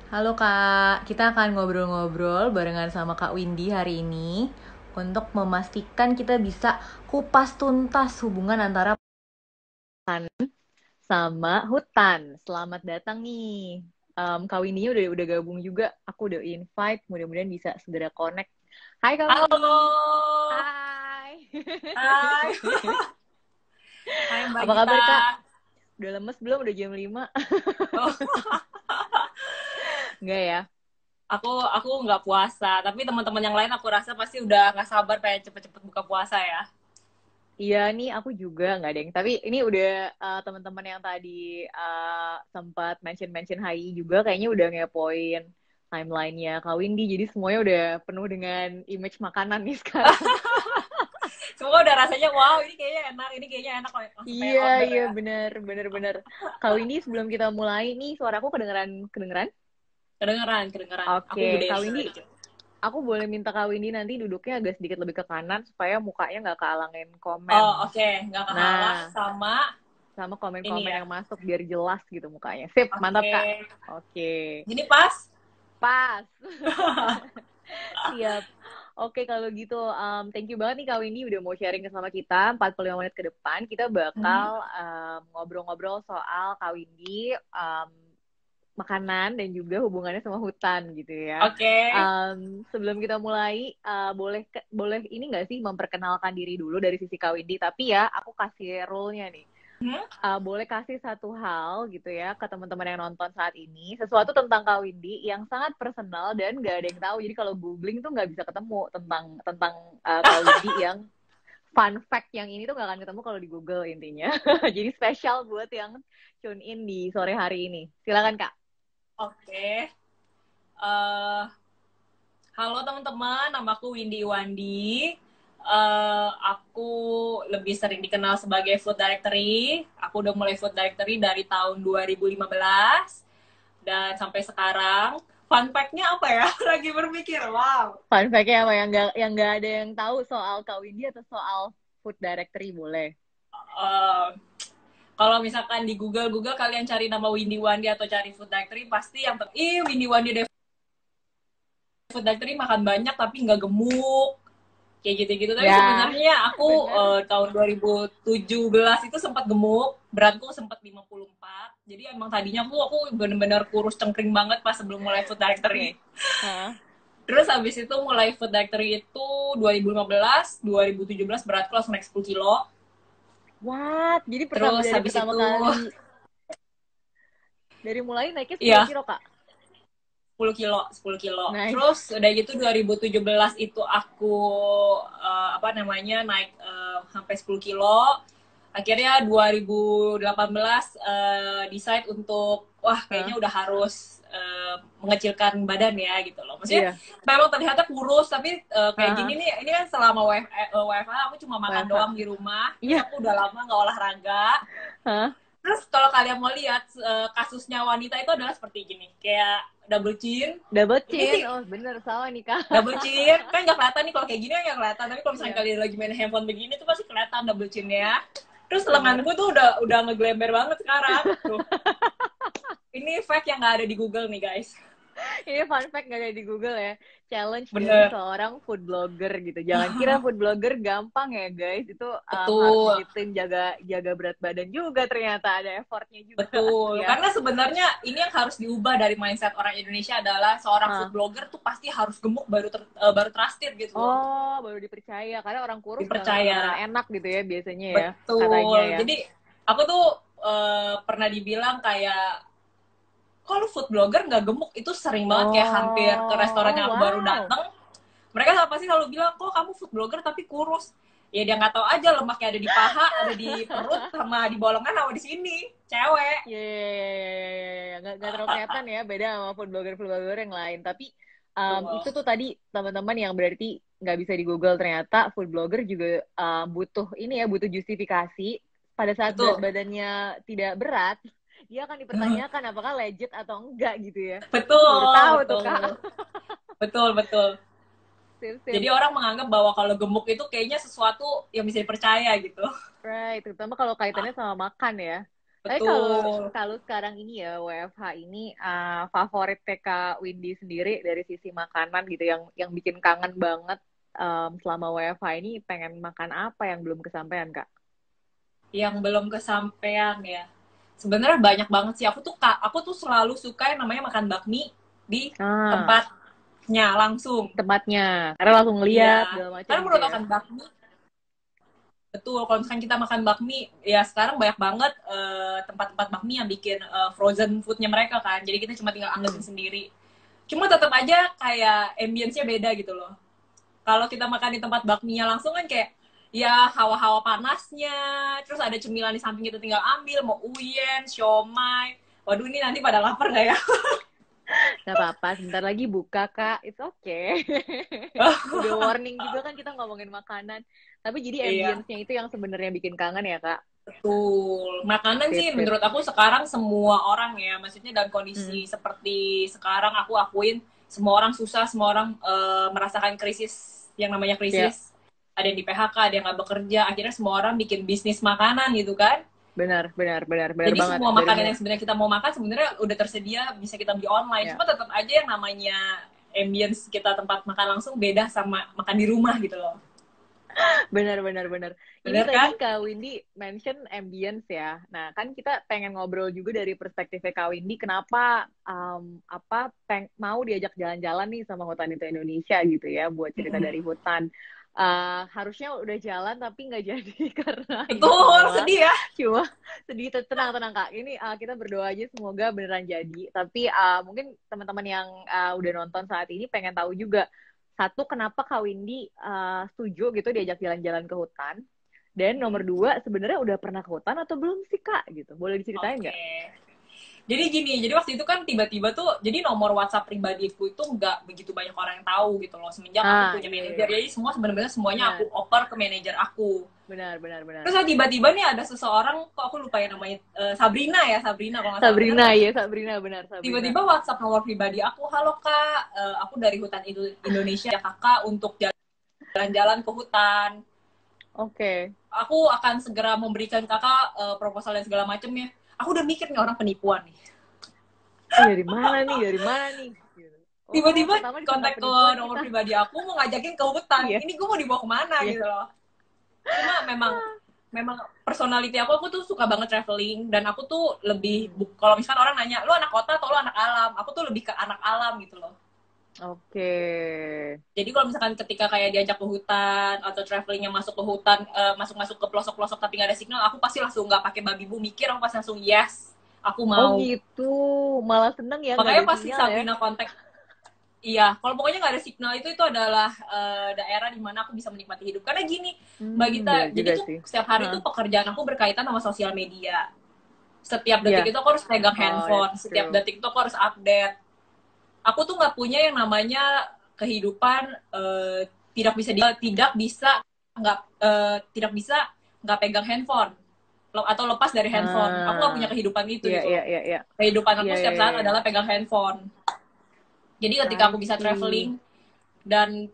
Halo Kak, kita akan ngobrol-ngobrol barengan sama Kak Windy hari ini untuk memastikan kita bisa kupas tuntas hubungan antara sama hutan. Selamat datang nih. Kak Windy udah gabung juga. Aku udah invite, mudah-mudahan bisa segera connect. Hai Kak Halo, Windy. Hai. hai, hai Mbak Apa Gita. kabar Kak? Udah lemes belum? Udah jam 5? Oh, Enggak ya? aku nggak puasa, tapi teman-teman yang lain aku rasa pasti udah nggak sabar pengen cepet-cepet buka puasa ya. Iya nih aku juga nggak deng. Tapi ini udah teman-teman yang tadi sempat mention-mention HI juga kayaknya udah ngepoin timelinenya Kak Windy. Jadi semuanya udah penuh dengan image makanan nih sekarang. Semua udah rasanya wow, ini kayaknya enak, langsung pengen Iya order iya ya. bener bener bener. Kak Windy sebelum kita mulai nih suaraku kedengeran kedengeran. Kedengeran, kedengeran. Aku Oke gedein Kak dulu Windy, dikit. aku boleh minta Kak Windy nanti duduknya agak sedikit lebih ke kanan supaya mukanya nggak kehalangin komen. Oh, oke, nggak kehalang Nah, sama sama ini komen-komen ya. yang masuk biar jelas gitu mukanya. Sip, mantap Oke, Kak. Oke. gini pas. Pas. Siap. Oke, kalau gitu, thank you banget nih Kak Windy udah mau sharing sama kita 45 menit ke depan. Kita Mhm. bakal ngobrol-ngobrol soal Kak Windy, makanan dan juga hubungannya sama hutan gitu ya. Oke. Sebelum kita mulai, boleh ini nggak sih memperkenalkan diri dulu dari sisi Kak Windy. Tapi ya, aku kasih rule-nya nih, Hmm? boleh kasih satu hal gitu ya ke teman-teman yang nonton saat ini, sesuatu tentang Kak Windy yang sangat personal dan gak ada yang tahu. Jadi kalau googling tuh nggak bisa ketemu tentang tentang Kak Windy yang fun fact yang ini tuh nggak akan ketemu kalau di Google intinya. Jadi spesial buat yang tune in di sore hari ini. Silakan Kak. Oke. Halo teman-teman, namaku Windy Wandi. Aku lebih sering dikenal sebagai food directory. Aku udah mulai food directory dari tahun 2015 dan sampai sekarang. Fun fact-nya apa ya? Lagi berpikir, wow. Fun fact-nya apa yang nggak ada yang tahu soal Kak Windy atau soal food directory boleh. Uh, Kalau misalkan di Google kalian cari nama Windy Wandi atau cari food directory, pasti yang Windy Wandi deh food directory makan banyak tapi nggak gemuk kayak gitu-gitu. Tapi Ya, sebenarnya aku bener. tahun 2017 itu sempat gemuk, beratku sempat 54. Jadi emang tadinya aku bener-bener kurus cengkring banget pas sebelum mulai food directory. Oke. Hah? Terus habis itu mulai food directory itu 2015, 2017 beratku langsung naik 10 kilo. What? Jadi pertama Terus dari habis pertama itu kali dari mulai naiknya 10 ya kilo, Kak. 10 kilo. Nice. Terus udah gitu 2017 itu aku apa namanya naik sampai 10 kilo. Akhirnya 2018 decide untuk wah kayaknya Hah? udah harus mengecilkan badan ya gitu loh. Maksudnya Iya. memang terlihatnya kurus tapi kayak Hah? gini nih ini kan selama WFH aku cuma makan WFH. doang di rumah. Terus Iya. aku udah lama nggak olahraga. Hah? Terus kalau kalian mau lihat kasusnya wanita itu adalah seperti gini, kayak double chin. Double Ini chin. sih Oh, bener. Sama nih, Kak. double chin kan nggak kelihatan nih kalau kayak gini kan nggak kelihatan, tapi kalau misalnya Iya. kalian lagi main handphone begini tuh pasti kelihatan double chinnya. Terus Bener. lenganku tuh udah ngeglember banget sekarang. Tuh, ini fact yang nggak ada di Google nih guys. Ini fun fact gak ada di Google ya. Challenge dari Bener, seorang food blogger gitu. Jangan kira food blogger gampang ya guys. Itu harus betul. disiplin jaga jaga berat badan juga ternyata ada effortnya juga Betul, ya. karena sebenarnya ini yang harus diubah dari mindset orang Indonesia adalah seorang food Hah. blogger tuh pasti harus gemuk baru trusted gitu loh untuk Oh, baru dipercaya. Karena orang kurus nggak bakalan dipercaya. enak gitu ya biasanya ya. Katanya Betul. ya. Jadi aku tuh pernah dibilang kayak kalau food blogger nggak gemuk itu sering banget, kayak hampir ke Oh, restoran oh yang aku baru wow. dateng mereka pasti selalu bilang kok kamu food blogger tapi kurus. Ya dia nggak tahu aja lemaknya ada di paha, ada di perut, sama di bolongan, sama di sini. Cewek. Ya, ya. Nggak terlalu kelihatan ya, beda sama food blogger yang lain. Tapi Betul. itu tuh tadi teman-teman yang berarti nggak bisa di Google ternyata food blogger juga butuh ini ya, butuh justifikasi pada saat berat Betul. badannya tidak berat, dia akan dipertanyakan apakah legit atau enggak gitu ya. Aku baru Betul, tahu tuh Kak. betul. Betul, betul. Sip, Jadi sip. orang menganggap bahwa kalau gemuk itu kayaknya sesuatu yang bisa dipercaya gitu. Right, terutama kalau kaitannya sama makan ya. Tapi kalau Betul. kalau sekarang ini ya WFH ini favorit TK Windy sendiri dari sisi makanan gitu yang bikin kangen banget selama WFH ini pengen makan apa yang belum kesampaian Kak? Yang belum kesampaian ya. Sebenarnya banyak banget sih. Aku tuh selalu suka yang namanya makan bakmi di Ah, tempatnya langsung. tempatnya. Karena langsung ngeliat Iya. segala macam Karena gitu menurut ya. makan bakmi, betul. Kalau misalkan kita makan bakmi, ya sekarang banyak banget tempat-tempat bakmi yang bikin frozen foodnya mereka kan. Jadi kita cuma tinggal Hmm. angetin sendiri. Cuma tetap aja kayak ambience-nya beda gitu loh. Kalau kita makan di tempat bakminya langsung kan kayak ya hawa-hawa panasnya, terus ada cemilan di samping kita tinggal ambil, mau uyen, siomay. Waduh ini nanti pada lapar gak ya? Gak apa-apa, sebentar lagi buka Kak. It's okay. Udah warning juga kan kita ngomongin makanan. Tapi jadi Iya, ambience-nya itu yang sebenarnya bikin kangen ya Kak. betul. Makanan Sip, sih sip. menurut aku sekarang semua orang ya, maksudnya dalam Hmm. kondisi seperti sekarang aku akuin semua orang susah, semua orang merasakan krisis yang namanya Ya, krisis. Ada yang di PHK, ada yang nggak bekerja, akhirnya semua orang bikin bisnis makanan gitu kan. benar, benar, benar, benar Jadi banget. semua Dari makanan mau, yang sebenarnya kita mau makan sebenarnya udah tersedia, bisa kita beli online. ya. Cuma tetap aja yang namanya ambience kita tempat makan langsung beda sama makan di rumah gitu loh. Benar, benar, benar. Ini Bener tadi kan? Kak Windy mention ambience ya. Nah, kan kita pengen ngobrol juga dari perspektifnya Kak Windy, kenapa mau diajak jalan-jalan nih sama Hutan Itu Indonesia gitu ya, buat cerita dari hutan. Harusnya udah jalan tapi nggak jadi karena ini Betul, semua. sedih ya. Cuma sedih, tenang, tenang Kak. Ini kita berdoa aja semoga beneran jadi. Tapi mungkin teman-teman yang udah nonton saat ini pengen tahu juga satu, kenapa Kak Windy setuju gitu diajak jalan-jalan ke hutan? Dan nomor dua, sebenarnya udah pernah ke hutan atau belum sih Kak? Gitu. Boleh diceritain nggak? Oke. Jadi gini, jadi waktu itu kan tiba-tiba tuh, jadi nomor WhatsApp pribadiku itu nggak begitu banyak orang yang tahu gitu loh. Semenjak aku punya Iya, manajer, iya. jadi semua sebenarnya semuanya aku Benar, oper ke manajer aku. benar, benar, benar. Terus tiba-tiba nih ada seseorang, kok aku lupa ya namanya, Sabrina ya, Sabrina kalau nggak salah bener Sabrina, kan? ya Sabrina, benar Sabrina. Tiba-tiba WhatsApp nomor pribadi aku, halo kak, aku dari Hutan Indonesia kakak untuk jalan-jalan ke hutan. Oke. Aku akan segera memberikan kakak proposal dan segala macamnya. Aku udah mikir nih orang penipuan nih. Dari mana nih? Dari mana nih? Gitu. Oh, Tiba-tiba pertama disangka kontak ke penipuan nomor kita. pribadi aku mau ngajakin ke hutan. Iya, Ini gue mau dibawa kemana iya. gitu loh. Cuma memang memang personality aku tuh suka banget traveling dan aku tuh lebih Hmm. kalau misalkan orang nanya lu anak kota atau lu anak alam, aku tuh lebih ke anak alam gitu loh. Oke. Jadi kalau misalkan ketika kayak diajak ke hutan atau traveling yang masuk ke hutan, masuk-masuk ke pelosok-pelosok tapi nggak ada signal, aku pasti langsung nggak pakai babi bu mikir, aku pasti langsung yes, aku Oh mau. gitu. Malah seneng ya nggak Makanya ada pasti sinyal ya. Sabrina kontak. Iya, kalau pokoknya nggak ada signal itu adalah daerah di mana aku bisa menikmati hidup. Karena gini, Mbak Gita, Benar jadi juga tuh sih. setiap hari Hah, tuh pekerjaan aku berkaitan sama sosial media. Setiap detik iya. itu aku harus pegang Oh, that's handphone, setiap true. detik itu aku harus update. Aku tuh nggak punya yang namanya kehidupan tidak bisa tidak bisa nggak pegang handphone atau lepas dari handphone. Aku nggak punya Ah, kehidupan itu iya, gitu iya, loh. iya, iya. Kehidupan Iya, aku iya, setiap iya, saat iya. adalah pegang handphone. Jadi ketika I aku bisa see. traveling dan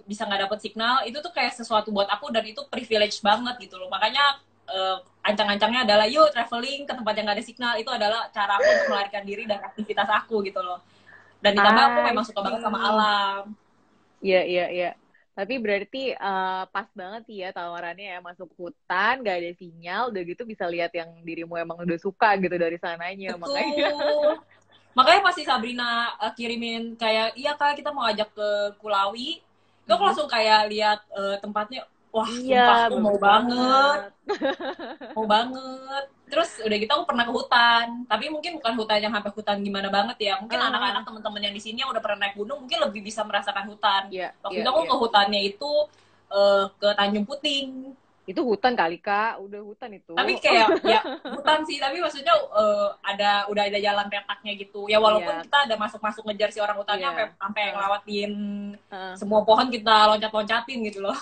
bisa nggak dapet signal, itu tuh kayak sesuatu buat aku dan itu privilege banget gitu loh. Makanya ancang-ancangnya adalah yuk traveling ke tempat yang nggak ada signal, itu adalah cara aku untuk melarikan diri dari aktivitas aku gitu loh. Dan ditambah aku I memang suka banget sama see. alam. Iya, iya, iya. Tapi berarti pas banget sih ya tawarannya ya, masuk hutan, gak ada sinyal, udah gitu bisa lihat yang dirimu emang udah suka gitu dari sananya. Makanya. Betul. Makanya pasti Sabrina kirimin kayak, iya kak kita mau ajak ke Kulawi. Itu aku Mm-mm. langsung kayak lihat tempatnya, wah Iya, sumpah aku mau bagus banget. banget. Mau banget. Terus udah gitu aku pernah ke hutan. Tapi mungkin bukan hutan yang sampai hutan gimana banget ya. Mungkin anak-anak Ah, teman-teman yang di sini yang udah pernah naik gunung mungkin lebih bisa merasakan hutan. iya, Waktu iya, itu aku iya. ke hutannya itu ke Tanjung Puting. Itu hutan kali, Kak. Udah hutan itu. Tapi kayak ya hutan sih, tapi maksudnya udah ada jalan petaknya gitu. Ya walaupun Iya, kita ada masuk-masuk ngejar si orang hutannya sampai iya. sampai Ah, ngelawatin ah. semua pohon kita loncat-loncatin gitu loh.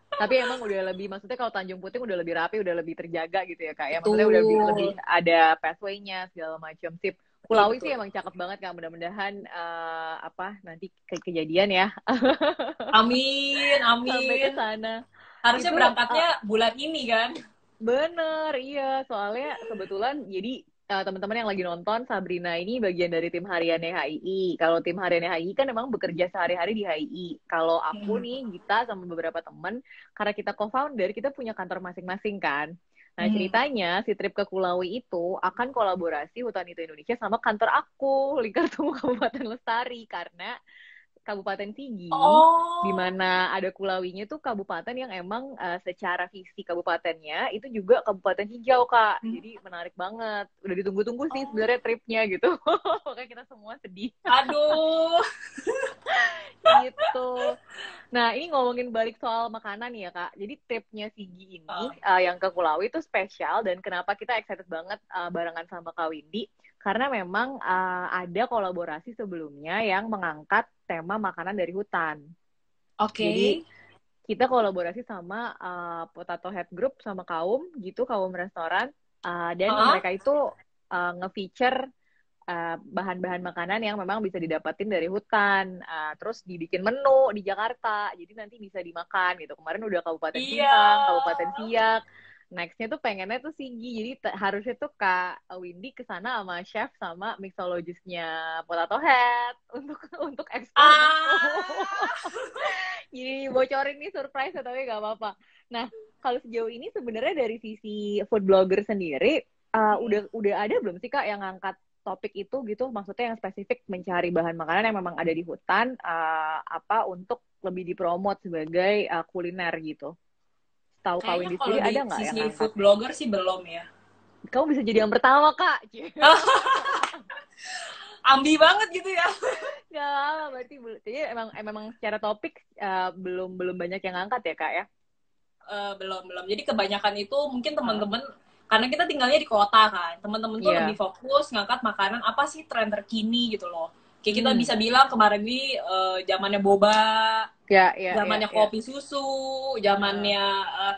Tapi emang udah lebih, maksudnya kalau Tanjung Puting udah lebih rapi, udah lebih terjaga gitu ya kak ya. Maksudnya udah lebih Betul. ada pathway-nya segala macam. Sip. Betul Kulawi sih betul. emang cakep banget kak. Mudah-mudahan nanti kejadian ya Amin, sampai ke amin. sana. Harusnya Itu berangkatnya bulan ini kan. Bener, iya. Soalnya kebetulan jadi teman-teman yang lagi nonton, Sabrina ini bagian dari tim hariannya HII. Kalau tim hariannya HII kan memang bekerja sehari-hari di HII. Kalau aku Mhm. nih, Gita sama beberapa teman, karena kita co-founder, kita punya kantor masing-masing kan. Nah, Mhm. ceritanya si trip ke Kulawi itu akan kolaborasi Hutan Itu Indonesia sama kantor aku, Lingkar Tunggu Kabupaten Lestari. Karena Kabupaten Sigi, di Oh. mana ada Kulawinya tuh kabupaten yang emang secara visi kabupatennya itu juga kabupaten hijau, Kak. Mhm. Jadi menarik banget. Udah ditunggu-tunggu sih Oh. sebenarnya tripnya gitu. Makanya kita semua sedih Aduh. gitu. Nah, ini ngomongin balik soal makanan ya, Kak. Jadi tripnya Sigi ini Ah, yang ke Kulawi itu spesial dan kenapa kita excited banget barengan sama Kak Windy? Karena memang ada kolaborasi sebelumnya yang mengangkat tema makanan dari hutan. oke. Jadi kita kolaborasi sama Potato Head Group sama Kaum gitu, Kaum Restoran dan Ah, mereka itu nge-feature bahan-bahan makanan yang memang bisa didapatin dari hutan. Terus dibikin menu di Jakarta, jadi nanti bisa dimakan gitu. Kemarin udah Kabupaten iya. Sintang, Kabupaten Siak. Nextnya tuh pengennya tuh Sigi, jadi harusnya tuh Kak Windy kesana sama chef sama mixologisnya Potato Head untuk explore menu. Ah. Jadi bocorin nih surprise tapi nggak apa-apa. Nah, kalau sejauh ini sebenarnya dari sisi food blogger sendiri, Mhm. udah ada belum sih Kak yang ngangkat topik itu gitu? Maksudnya yang spesifik mencari bahan makanan yang memang ada di hutan, apa untuk lebih dipromot sebagai kuliner gitu. Tahu Kak Kayaknya Windy kalau sendiri di ada nggak yang sisi ngangkat? food blogger sih belum ya. Kamu bisa jadi yang pertama Kak. Ambi banget gitu ya. Gak lama berarti jadi emang secara topik belum belum banyak yang ngangkat ya Kak ya? Belum belum. Jadi kebanyakan itu mungkin Hah? teman-teman karena kita tinggalnya di kota kan. Teman-teman tuh lebih Iya. fokus ngangkat makanan apa sih tren terkini gitu loh. Kayak kita Hmm. bisa bilang kemarin ini zamannya boba, Ya, ya, ya, zamannya ya. kopi susu, Heeh. zamannya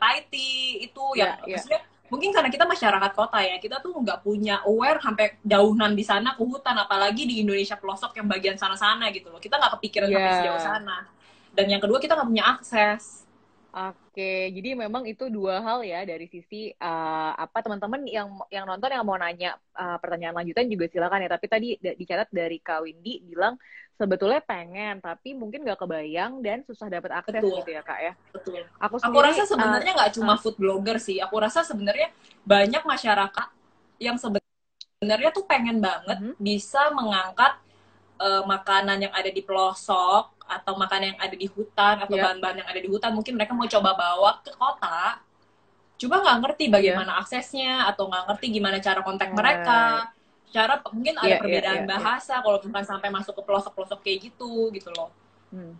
Thai tea itu yang Ya, ya. maksudnya mungkin karena kita masyarakat kota ya, kita tuh nggak punya aware sampai daunan di sana ke hutan, apalagi di Indonesia pelosok yang bagian sana-sana gitu loh. Kita nggak kepikiran Iya. sampai sejauh sana. Dan yang kedua kita nggak punya akses. Oke, jadi memang itu dua hal ya dari sisi apa teman-teman yang nonton yang mau nanya pertanyaan lanjutan juga silakan ya. Tapi tadi dicatat dari Kak Windy bilang sebetulnya pengen tapi mungkin nggak kebayang dan susah dapat akses Betul. gitu ya Kak ya. Betul. Aku Aku sendiri, rasa sebenarnya nggak cuma hah? food blogger sih. Aku rasa sebenarnya banyak masyarakat yang sebenarnya tuh pengen banget Mhm. bisa mengangkat makanan yang ada di pelosok atau makanan yang ada di hutan atau Ya, bahan-bahan yang ada di hutan mungkin mereka mau coba bawa ke kota cuma nggak ngerti ya. bagaimana aksesnya atau nggak ngerti gimana cara kontak Eh, mereka cara mungkin ada ya, ya, perbedaan ya, ya. bahasa kalau bukan sampai masuk ke pelosok-pelosok kayak gitu loh Hmm.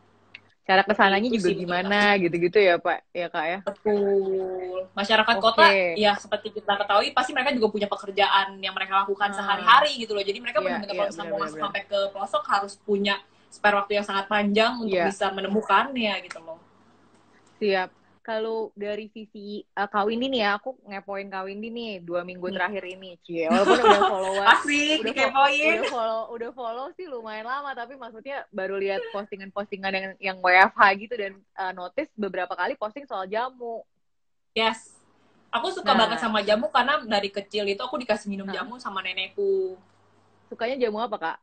Cara seperti kesananya itu juga sih menurut gimana aku. gitu-gitu ya Pak, ya Kak ya. Betul. Masyarakat kota, Oke. ya seperti kita ketahui, pasti mereka juga punya pekerjaan yang mereka lakukan Ah, sehari-hari gitu loh. Jadi mereka ya, benar-benar ya, kalau misalnya mau benar-benar masuk benar. sampai ke pelosok harus punya spare waktu yang sangat panjang untuk Iya, bisa menemukannya gitu loh. siap. Kalau dari sisi Kak Windy nih ya, aku ngepoin Kak Windy nih 2 minggu Hmm. terakhir ini, cie. Walaupun udah follower, Asik, dikepoin. udah follow sih lumayan lama, tapi maksudnya baru lihat postingan-postingan yang WFH gitu dan notice beberapa kali posting soal jamu. Yes. Aku suka banget Nah, sama jamu karena dari kecil itu aku dikasih minum ah, jamu sama nenekku. sukanya jamu apa Kak?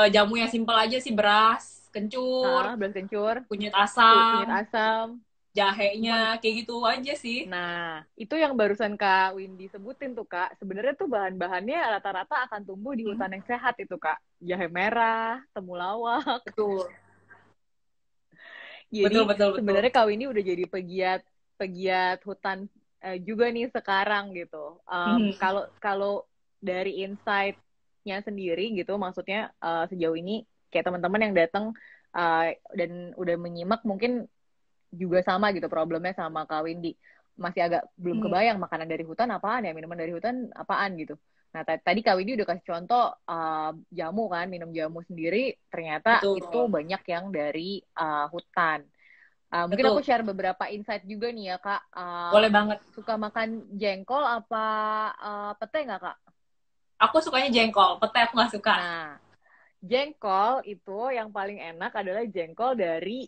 Jamu yang simpel aja sih, beras, kencur, Belas kencur, kunyit kunyit asam, asam. jahenya, Wah, kayak gitu aja sih. nah, itu yang barusan Kak Windy sebutin tuh Kak. Sebenarnya tuh bahan-bahannya rata-rata akan tumbuh di Hmm, hutan yang sehat itu Kak. Jahe merah, temulawak. betul. Betul, Jadi betul, betul. sebenarnya Kak Windy udah jadi pegiat pegiat hutan juga nih sekarang gitu. Mhm. Kalau kalau dari insight-nya sendiri gitu, maksudnya sejauh ini kayak teman-teman yang datang dan udah menyimak mungkin juga sama gitu problemnya sama Kak Windy. Masih agak belum Hmm. kebayang makanan dari hutan apaan ya, minuman dari hutan apaan gitu. Nah, tadi Kak Windy udah kasih contoh jamu kan, minum jamu sendiri ternyata Betul, itu banyak yang dari hutan. Mungkin aku betul. share beberapa insight juga nih ya Kak. Boleh banget. Suka makan jengkol apa pete nggak Kak? Aku sukanya jengkol, pete aku nggak suka. Nah, jengkol itu yang paling enak adalah jengkol dari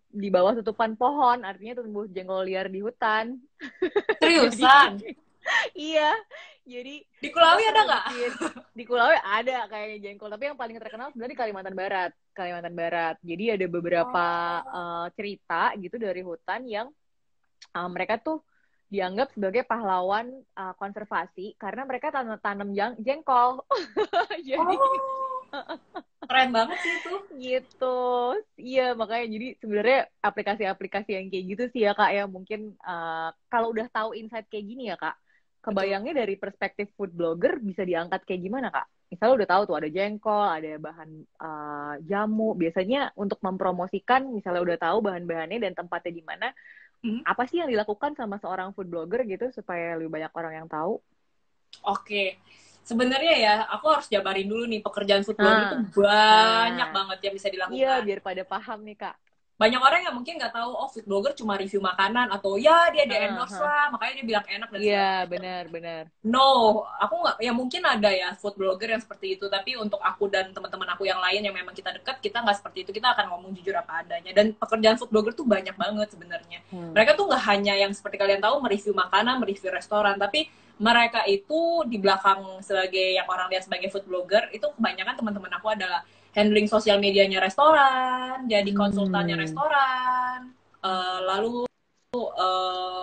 di bawah tutupan pohon, artinya tumbuh jengkol liar di hutan. Jadi Seriusan? iya, jadi Di kita Kulawi ada pernah nggak? bikin di Kulawi ada kayaknya jengkol, tapi yang paling terkenal sebenarnya di Kalimantan Barat. Kalimantan Barat. Jadi ada beberapa Oh, cerita gitu dari hutan yang mereka tuh dianggap sebagai pahlawan konservasi karena mereka tanam jengkol. Jadi oh, keren banget sih itu. gitu. Iya, makanya jadi sebenarnya aplikasi-aplikasi yang kayak gitu sih ya Kak ya mungkin kalau udah tahu insight kayak gini ya Kak, Betul. kebayangnya dari perspektif food blogger bisa diangkat kayak gimana Kak? Misalnya udah tahu tuh ada jengkol, ada bahan jamu. Biasanya untuk mempromosikan, misalnya udah tahu bahan-bahannya dan tempatnya di mana, Hmm. apa sih yang dilakukan sama seorang food blogger gitu supaya lebih banyak orang yang tahu? Oke. Sebenarnya ya, aku harus jabarin dulu nih, pekerjaan food blogger itu Nah, banyak nah, banget yang bisa iya dilakukan. biar pada paham nih Kak. Banyak orang yang mungkin nggak tahu, oh food blogger cuma review makanan, atau ya dia di Heeh, endorse heeh. lah, makanya dia bilang enak dan Iya, segala macam. benar-benar. No, aku nggak, ya mungkin ada ya food blogger yang seperti itu, tapi untuk aku dan teman-teman aku yang lain yang memang kita dekat, kita nggak seperti itu, kita akan ngomong jujur apa adanya. Dan pekerjaan food blogger tuh banyak banget sebenarnya. Hmm. Mereka tuh nggak hanya yang seperti kalian tahu mereview makanan, mereview restoran, tapi mereka itu di belakang sebagai yang orang lihat sebagai food blogger, itu kebanyakan teman-teman aku adalah handling sosial medianya restoran, jadi konsultannya Hmm. restoran, lalu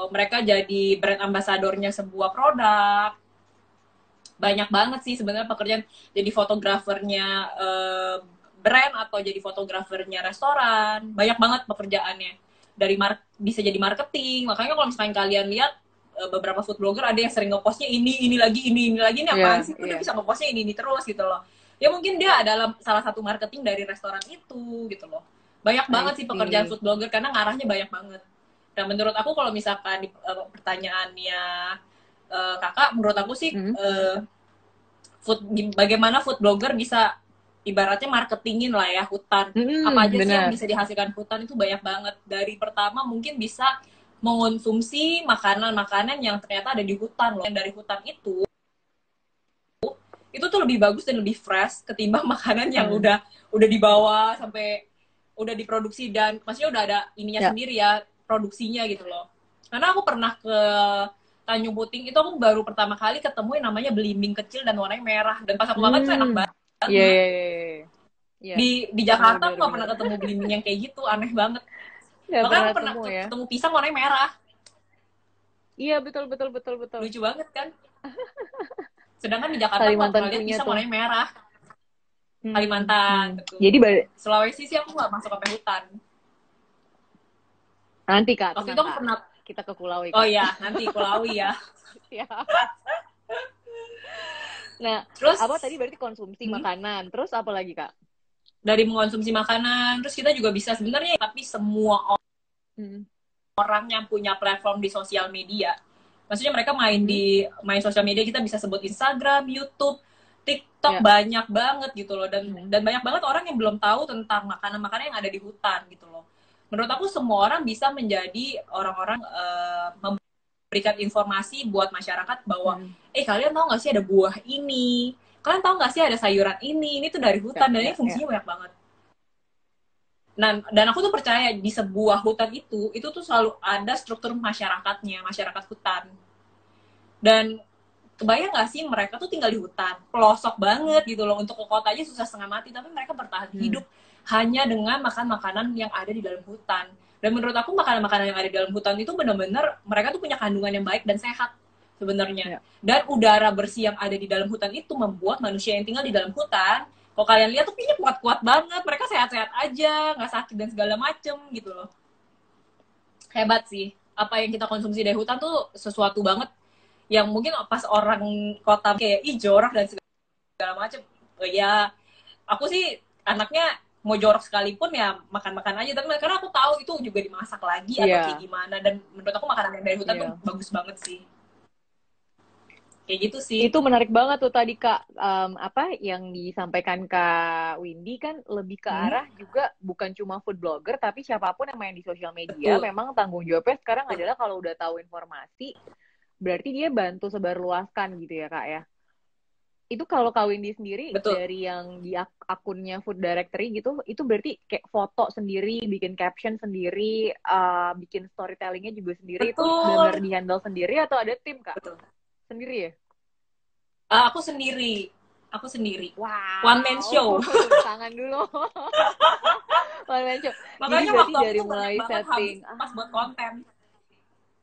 mereka jadi brand ambasadornya sebuah produk. Banyak banget sih sebenarnya pekerjaan, jadi fotografernya brand atau jadi fotografernya restoran, banyak banget pekerjaannya. Dari bisa jadi marketing. Makanya kalau misalnya kalian lihat beberapa food blogger ada yang sering ngepostnya ini lagi, ini apaan Iya, sih, udah iya. bisa ngepostnya ini terus gitu loh. Ya mungkin dia adalah salah satu marketing dari restoran itu gitu loh. Banyak I banget sih pekerjaan see. food blogger karena ngarahnya banyak banget. Dan menurut aku kalau misalkan di pertanyaannya kakak, menurut aku sih Hmm. food, bagaimana food blogger bisa ibaratnya marketingin lah ya hutan. Apa Hmm, aja sih yang benar. bisa dihasilkan hutan itu banyak banget. Dari pertama mungkin bisa mengonsumsi makanan-makanan yang ternyata ada di hutan loh. Yang dari hutan itu tuh lebih bagus dan lebih fresh ketimbang makanan yang Hmm. udah dibawa sampai udah diproduksi dan maksudnya udah ada ininya Ya. sendiri ya, produksinya gitu loh. Karena aku pernah ke Tanjung Puting, itu aku baru pertama kali ketemu yang namanya belimbing kecil dan warnanya merah, dan pas aku makan tuh enak Hmm. Iya, banget. iya, iya, iya. Iya. Di Benar, Jakarta aku benar, nggak benar. pernah ketemu belimbing yang kayak gitu, aneh banget. Nggak Makanya pernah aku pernah ketemu ya. ketemu pisang warnanya merah, Iya, betul, betul, betul, betul. lucu banget kan. Sedangkan di Jakarta aku nggak Kalimantan pernah lihat punya pisang tuh. warnanya merah. Hmm. Kalimantan, Hmm. Jadi betul. Sulawesi sih aku nggak masuk sampai hutan. nanti Kak, Waktu tenang itu aku Kak. pernah, Kita ke Kulawi oh Kak. ya nanti Kulawi ya. Siap. Nah, apa tadi Terus berarti konsumsi hmm, makanan. Terus apa lagi Kak? dari mengonsumsi makanan, terus kita juga bisa sebenarnya, tapi semua Hmm. orang yang punya platform di sosial media, maksudnya mereka Mhm. main sosial media, kita bisa sebut Instagram, YouTube, TikTok, Ya. banyak banget gitu loh. Hmm. Dan banyak banget orang yang belum tahu tentang makanan-makanan yang ada di hutan gitu loh. Menurut aku semua orang bisa menjadi orang-orang memberikan informasi buat masyarakat bahwa Hmm. kalian tahu nggak sih ada buah ini, kalian tahu nggak sih ada sayuran ini tuh dari Ya, hutan, dan ini ya, ya. fungsinya banyak banget. Dan aku tuh percaya di sebuah hutan itu tuh selalu ada struktur masyarakatnya, masyarakat hutan. Dan kebayang gak sih mereka tuh tinggal di hutan, pelosok banget gitu loh, untuk ke kota aja susah setengah mati, tapi mereka bertahan Hmm. hidup hanya dengan makan makanan yang ada di dalam hutan. Dan menurut aku makanan-makanan yang ada di dalam hutan itu benar-benar mereka tuh punya kandungan yang baik dan sehat sebenarnya. Ya. Dan udara bersih yang ada di dalam hutan itu membuat manusia yang tinggal di dalam hutan, kalau kalian lihat tuh kayaknya kuat-kuat banget, mereka sehat-sehat aja, nggak sakit dan segala macem gitu loh. Hebat sih. Apa yang kita konsumsi dari hutan tuh sesuatu banget yang mungkin pas orang kota kayak jorok dan segala macem. Ya aku sih anaknya mau jorok sekalipun ya makan-makan aja, tapi karena aku tahu itu juga dimasak lagi atau kayak Iya. gimana, dan menurut aku makanan yang dari hutan tuh Iya. bagus banget sih, kayak gitu sih. Itu menarik banget tuh tadi Kak, apa yang disampaikan Kak Windy kan lebih ke Hmm, arah juga bukan cuma food blogger, tapi siapapun yang main di sosial media, betul, memang tanggung jawabnya sekarang betul. adalah kalau udah tahu informasi, berarti dia bantu sebarluaskan gitu ya Kak ya. Itu kalau Kak Windy sendiri Betul. dari yang di akunnya Food Directory gitu, itu berarti kayak foto sendiri, bikin caption sendiri, bikin storytellingnya juga sendiri, itu benar-benar Betul. di-handle sendiri atau ada tim, Kak? Betul. Sendiri ya? Aku sendiri. Aku sendiri. One man Wow, show. tepuk tangan dulu. One man show. Jadi Makanya berarti waktu aku dari tuh banyak mulai banget habis setting, pas buat konten.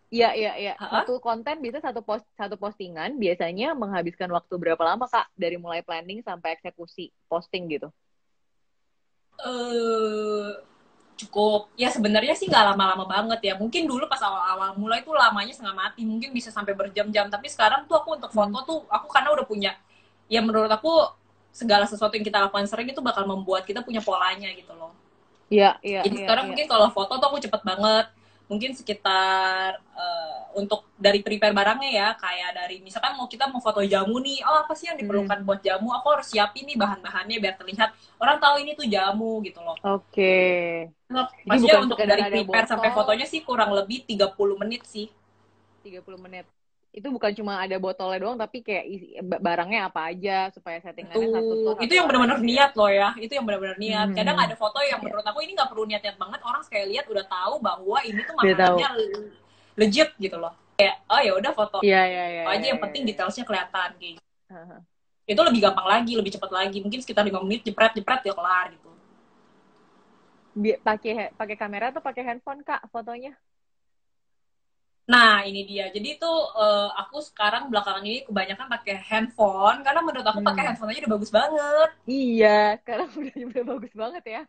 iya, iya, iya. Hah? Satu konten bisa satu postingan biasanya menghabiskan waktu berapa lama, Kak? Dari mulai planning sampai eksekusi posting gitu. Eh cukup ya sebenarnya sih nggak lama-lama banget ya, mungkin dulu pas awal-awal mulai tuh lamanya setengah mati, mungkin bisa sampai berjam-jam, tapi sekarang tuh aku untuk Hmm. foto tuh aku karena udah punya, ya menurut aku segala sesuatu yang kita lakukan sering itu bakal membuat kita punya polanya gitu loh. Iya, iya, Jadi iya, sekarang iya. mungkin kalau foto tuh aku cepet banget, mungkin sekitar untuk dari prepare barangnya ya, kayak dari misalkan kita mau foto jamu nih, oh apa sih yang Hmm. diperlukan buat jamu, aku harus siapin nih bahan-bahannya biar terlihat orang tahu ini tuh jamu gitu loh. Oke. Jadi Maksudnya bukan untuk sekedar dari ada prepare sampai botol fotonya sih kurang lebih 30 menit sih. 30 menit. Itu bukan cuma ada botolnya doang, tapi kayak barangnya apa aja supaya settingannya satu Betul. plus Itu satu yang mana benar-benar gitu ya. niat loh ya. Itu yang benar-benar niat. Kadang Hmm. ada foto yang Ya, menurut aku ini nggak perlu niat-niat banget. Orang sekali lihat udah tahu bahwa ini tuh udah tahu. makanannya legit gitu loh. Kayak, oh ya udah foto Iya, iya, iya, aja iya, yang iya, penting iya. detailsnya kelihatan kayak gitu. Haha. Itu lebih gampang lagi, lebih cepat lagi. Mungkin sekitar 5 menit jepret-jepret ya kelar gitu. Pakai kamera atau pakai handphone, Kak, fotonya? Nah, ini dia. Jadi itu aku sekarang belakangan ini kebanyakan pakai handphone karena menurut aku pakai Hmm. handphone aja udah bagus banget. Iya, sekarang udah bagus banget ya.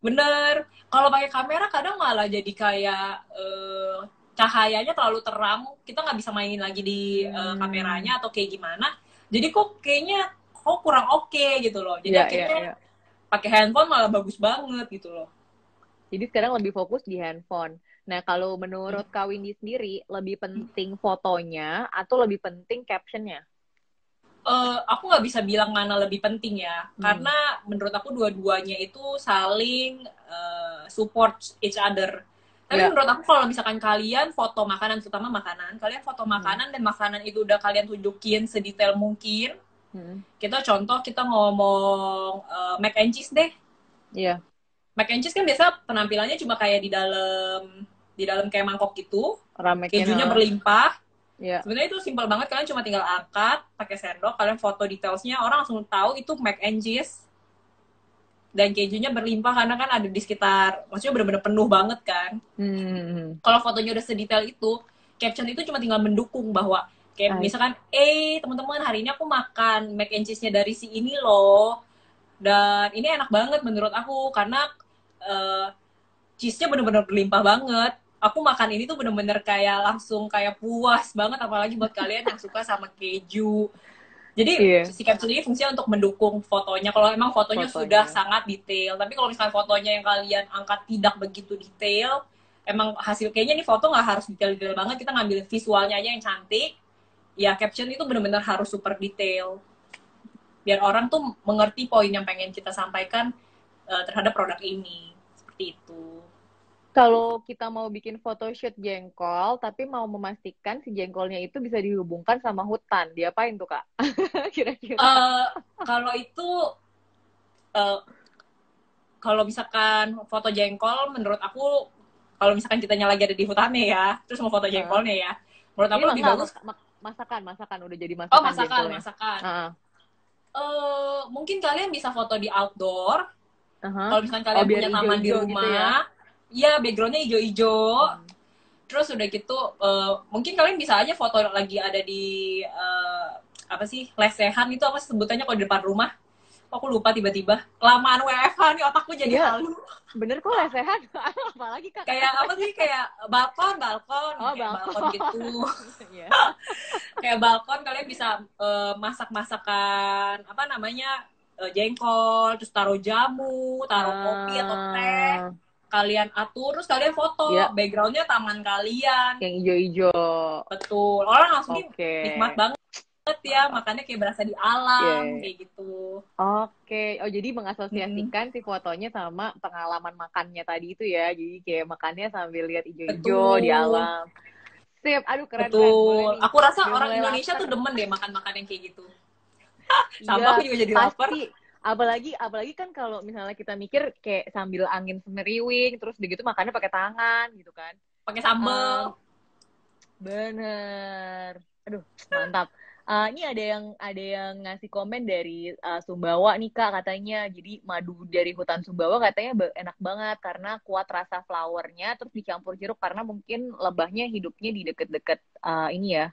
Bener. Kalau pakai kamera kadang malah jadi kayak cahayanya terlalu terang. Kita nggak bisa mainin lagi di Hmm. kameranya atau kayak gimana. Jadi kok kayaknya kok kurang oke gitu loh. Jadi Iya, iya, akhirnya iya. pakai handphone malah bagus banget gitu loh. Jadi sekarang lebih fokus di handphone. Nah, kalau menurut Kak Windy sendiri, lebih penting fotonya atau lebih penting captionnya? Aku nggak bisa bilang mana lebih penting ya, Hmm. karena menurut aku dua-duanya itu saling support each other. Tapi Ya. menurut aku kalau misalkan kalian foto makanan, terutama makanan, kalian foto Hmm. makanan dan makanan itu udah kalian tunjukin sedetail mungkin. Hmm. Kita ngomong mac and cheese deh. Iya. Mac and cheese kan biasa penampilannya cuma kayak di dalam kayak mangkok gitu, Ramekin, kejunya ha. berlimpah. Iya. Sebenarnya itu simpel banget, kalian cuma tinggal angkat pakai sendok, kalian foto detailsnya, orang langsung tahu itu mac and cheese, dan kejunya berlimpah karena kan ada di sekitar, maksudnya bener-bener penuh banget kan. Hmm. Kalau fotonya udah sedetail itu, caption itu cuma tinggal mendukung bahwa kayak I misalkan, teman-teman hari ini aku makan mac and cheese-nya dari si ini loh, dan ini enak banget menurut aku karena uh, cheese-nya bener-bener berlimpah banget. Aku makan ini tuh bener-bener kayak langsung kayak puas banget, apalagi buat kalian yang suka sama keju. Jadi Iya, si caption ini fungsinya untuk mendukung fotonya. Kalau emang fotonya sudah fotonya. sangat detail, tapi kalau misalnya fotonya yang kalian angkat tidak begitu detail, emang hasil kayaknya nih foto nggak harus detail-detail banget. Kita ngambil visualnya aja yang cantik. Ya caption itu bener-bener harus super detail. Biar orang tuh mengerti poin yang pengen kita sampaikan terhadap produk ini. Seperti itu. Kalau kita mau bikin photoshoot jengkol, tapi mau memastikan si jengkolnya itu bisa dihubungkan sama hutan, diapain tuh, Kak? Kira-kira. Eh kalau itu eh, kalau misalkan foto jengkol, menurut aku kalau misalkan kitanya lagi ada di hutannya ya, terus mau foto Heeh. jengkolnya ya, menurut aku Ini lebih enggak, bagus. masakan udah jadi Oh, masakan masakan, jengkolnya. masakan. Heeh. Mungkin kalian bisa foto di outdoor. Heeh. Kalau misalkan Oh, kalian biar punya taman di ijo-ijo gitu ya. rumah, ya backgroundnya hijau-hijau. Hmm. Terus udah gitu, mungkin kalian bisa aja foto lagi ada di apa sih, lesehan itu apa sebutannya kalau di depan rumah. Aku lupa tiba-tiba. Kelamaan WFH nih otakku jadi Iya, halu. bener kok lesehan. Apalagi, Kak? Kayak apa sih, kayak balkon Oh, kayak balkon balkon. gitu. Iya. Kayak balkon kalian bisa masak-masakan apa namanya, jengkol, terus taruh jamu, taruh kopi atau teh, Ah, kalian atur, terus kalian foto ya, backgroundnya taman kalian. yang ijo-ijo. Betul, orang langsung Oke. nikmat banget ya, Mantap. makannya kayak berasa di Iya, alam iya. kayak gitu. Oke. Oh, jadi Mm-mm. mengasosiasikan si fotonya sama pengalaman makannya tadi itu ya. Jadi kayak makannya sambil lihat ijo-ijo di Betul, alam. Sip. Aduh, keren-keren. Boleh betul. nih. Aku rasa Udah orang mulai Indonesia lapar. tuh demen deh makan-makan yang kayak gitu. Sampah Iya, aku juga jadi lapar. pasti. Apalagi kan kalau misalnya kita mikir kayak sambil angin semeriwing, terus begitu makannya pakai tangan gitu kan. Pakai Em, sambel. Bener. Aduh, mantap. Ini ada yang ngasih komen dari Sumbawa nih Kak katanya. Jadi madu dari hutan Sumbawa katanya enak banget karena kuat rasa flowernya terus dicampur jeruk karena mungkin lebahnya hidupnya di deket-deket ini ya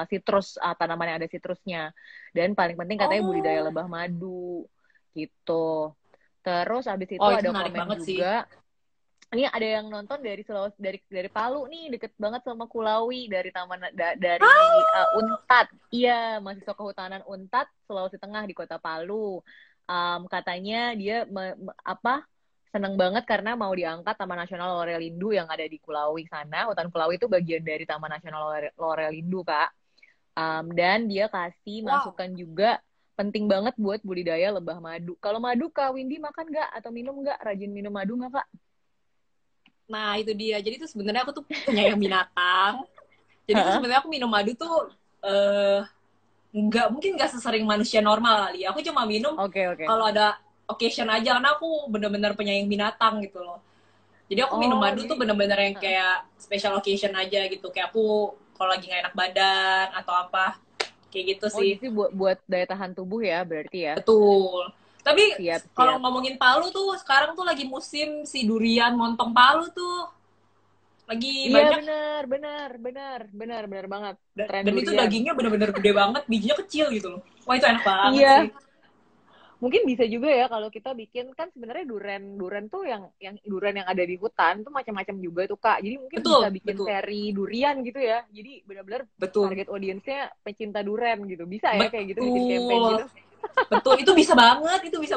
sitrus tanaman yang ada sitrusnya. Dan paling penting katanya budidaya Oh, lebah madu gitu. Terus abis itu oh itu ada menarik komen banget sih. juga ini ada yang nonton dari Sulawesi dari Palu nih deket banget sama Kulawi dari dari Untat iya mahasiswa kehutanan Untat Sulawesi Tengah di Kota Palu. Katanya dia apa seneng banget karena mau diangkat Taman Nasional Lorelindu yang ada di Kulawi sana. Hutan Kulawi itu bagian dari Taman Nasional Lorelindu Kak. Dan dia kasih Wow. masukan juga penting banget buat budidaya lebah madu. Kalau madu Kak Windy makan nggak atau minum nggak? Rajin minum madu nggak Kak? Nah, itu dia. Jadi tuh sebenarnya aku tuh penyayang binatang. Jadi tuh sebenarnya aku minum madu tuh nggak sesering manusia normal kali. Aku cuma minum Oke, oke. kalau ada occasion aja karena aku bener-bener penyayang binatang gitu loh. Jadi aku minum Oh, madu tuh jadi bener-bener yang kayak special occasion aja gitu. Kayak aku kalau lagi nggak enak badan atau apa kayak gitu oh sih. jadi buat daya tahan tubuh ya berarti ya. Betul. Tapi Siap, kalau siap. ngomongin Palu tuh sekarang tuh lagi musim si durian montong Palu tuh lagi Iya banyak. benar, benar, benar, benar, benar banget. Tren Dan itu durian. dagingnya bener-bener gede banget, bijinya kecil gitu loh. Wah itu enak banget sih. Iya, mungkin bisa juga ya kalau kita bikin kan sebenarnya duren duren tuh yang duren yang ada di hutan tuh macam-macam juga tuh Kak. Jadi mungkin bisa Betul, bikin betul, seri durian gitu ya. Jadi benar-benar betul, target audiensnya pecinta duren gitu. Bisa ya kayak gitu bikin campaign betul, gitu. betul. Itu bisa